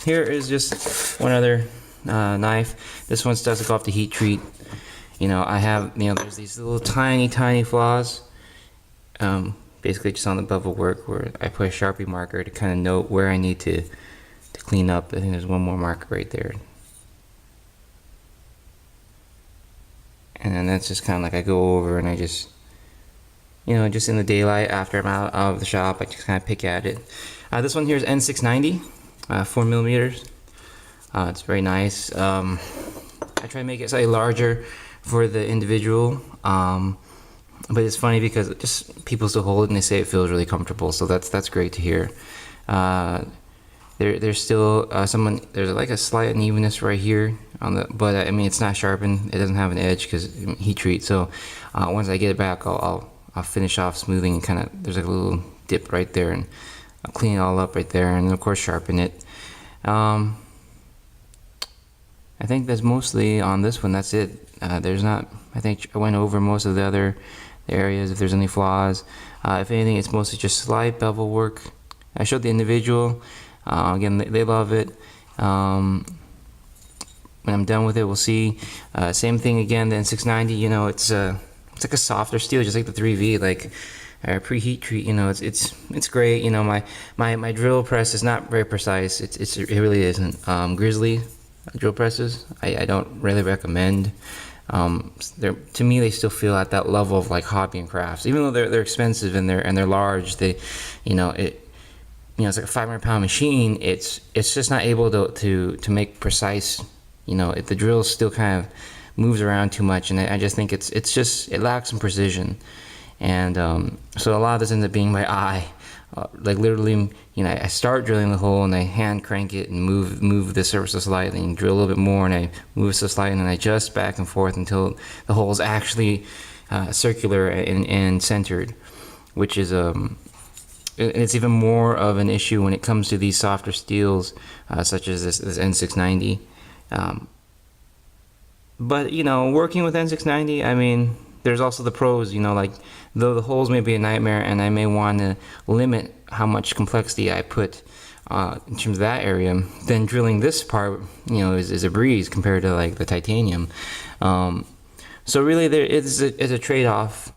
here is just one other knife. This one doesn't go off the heat treat. You know, I have, you know, there's these little tiny flaws. Basically just on the bevel work where I put a Sharpie marker to kind of note where I need to clean up. I think there's one more marker right there. And then that's just kind of like I go over and I just, you know, just in the daylight after I'm out of the shop, I just kind of pick at it. This one here is N690, 4mm. It's very nice. I try to make it slightly larger for the individual. But it's funny because just people still hold it and they say it feels really comfortable, so that's great to hear. There's still there's like a slight unevenness right here on the, but I mean it's not sharpened. It doesn't have an edge because heat treat. So once I get it back, I'll finish off smoothing and kind of there's like a little dip right there, and I'll clean it all up right there, and of course sharpen it. I think that's mostly on this one. That's it. There's not. I think I went over most of the other areas if there's any flaws. If anything, it's mostly just slight bevel work. I showed the individual. Again, they love it. When I'm done with it, we'll see. Same thing again. The N690. You know, it's like a softer steel, just like the 3V. Like pre-heat treat. You know, it's great. You know, my drill press is not very precise. It really isn't. Grizzly drill presses, I don't really recommend. To me, they still feel at that level of like hobby and crafts, even though they're expensive and they're large. They, you know, it's like a 500-pound machine. It's just not able to make precise. You know, the drill still kind of moves around too much, and I just think it lacks some precision. And so a lot of this ends up being by eye. Like literally, you know, I start drilling the hole and I hand crank it and move the surface slightly and drill a little bit more, and I move it so slightly and I adjust back and forth until the hole is actually circular and centered, which is it's even more of an issue when it comes to these softer steels such as this N690. But you know, working with N690, I mean, there's also the pros. You know, like though the holes may be a nightmare and I may want to limit how much complexity I put in terms of that area, then drilling this part, you know, is a breeze compared to like the titanium. So really there is a trade-off.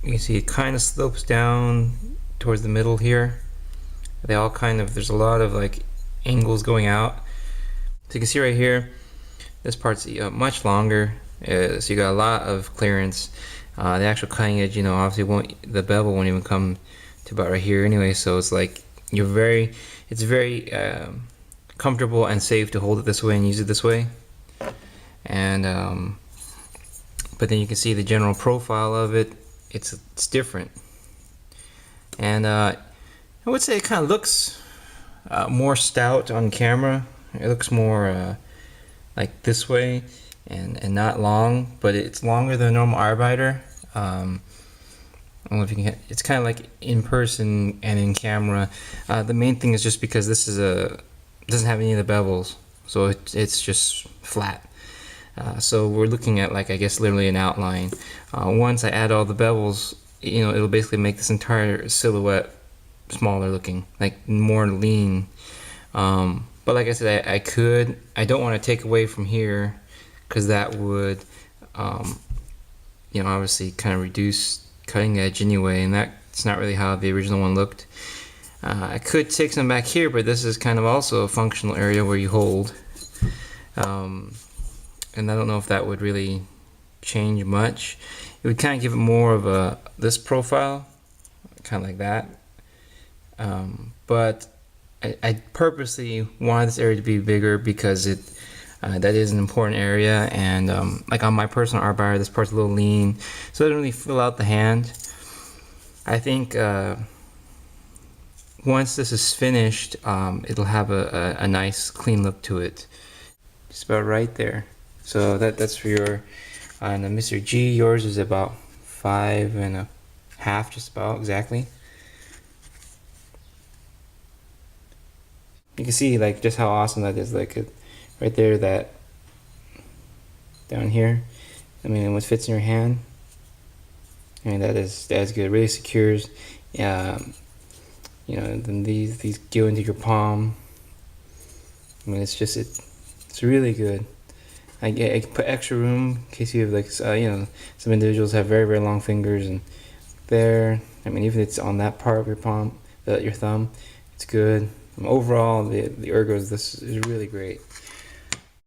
You can see it kind of slopes down towards the middle here. They all kind of, there's a lot of like angles going out. So you can see right here, this part's much longer, so you got a lot of clearance. The actual cutting edge, you know, obviously the bevel won't even come to about right here anyway. So it's like it's very comfortable and safe to hold it this way and use it this way. And but then you can see the general profile of it. It's different, and I would say it kind of looks more stout on camera. It looks more like this way and not long, but it's longer than a normal arbiter. I don't know if you can. It's kind of like in person and in camera. The main thing is just because this is doesn't have any of the bevels, so it's just flat. So we're looking at, like, I guess literally an outline. Once I add all the bevels, you know, it'll basically make this entire silhouette smaller looking, like more lean. But like I said, I don't want to take away from here, because that would, you know, obviously kind of reduce cutting edge anyway, and that's not really how the original one looked. I could take some back here, but this is kind of also a functional area where you hold. And I don't know if that would really change much. It would kind of give it more of this profile, kind of like that. But I purposely wanted this area to be bigger because that is an important area, and like on my personal arbiter, this part's a little lean, so it doesn't really fill out the hand. I think once this is finished, it'll have a nice clean look to it. Just about right there. So that's for your, and Mr. G, yours is about 5 1/2 half, just about exactly. You can see like just how awesome that is. Like right there, that down here. I mean, what fits in your hand. I mean, that's good. It really secures. You know, then these go into your palm. I mean, it's really good. I put extra room in case you have like you know, some individuals have very long fingers, and there. I mean, even if it's on that part of your palm, your thumb, it's good. Overall, the ergo this is really great.